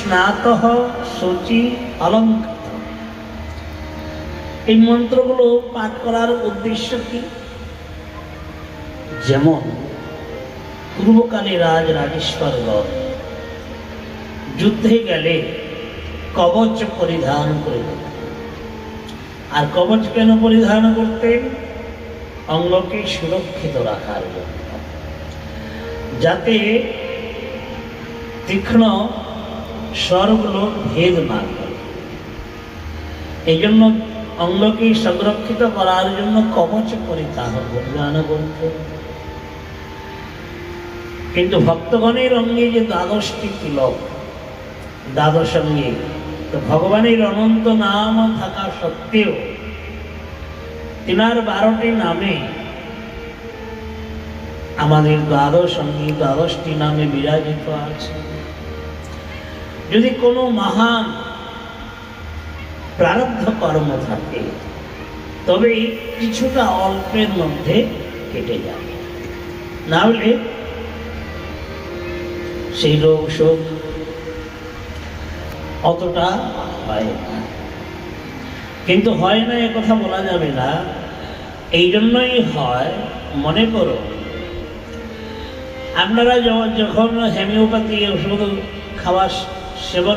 স্নাতঃ শুচি অলঙ্কৃত। এই মন্ত্রগুলো পাঠ করার উদ্দেশ্য কি? যেমন পূর্বকালে রাজেশ্বরগণ যুদ্ধে গেলে কবচ পরিধান করে। আর কবচ কেন পরিধান করতেন? অঙ্গকে সুরক্ষিত রাখার জন্য, যাতে তীক্ষ্ণ স্বরগুলো ভেদ না করে। এই জন্য অঙ্গকে সংরক্ষিত করার জন্য কবচ পরিধান করতেন। কিন্তু ভক্তগণের অঙ্গে যে দ্বাদশটি তিলক, দ্বাদশ অঙ্গে তো ভগবানের অনন্ত নাম থাকা সত্ত্বেও তিনার 12টি নামে আমাদের দ্বাদশ অঙ্গে 12টি নামে বিরাজিত আছে। যদি কোনো মহান প্রারব্ধ কর্ম থাকে তবে কিছুটা অল্পের মধ্যে কেটে যাবে, না হলে সেই রোগ শোক অতটা হয় না। কিন্তু হয় না এ কথা বলা যাবে না। এই জন্যই হয়, মনে করো আপনারা যখন হোমিওপ্যাথি ওষুধ খাওয়া সেবন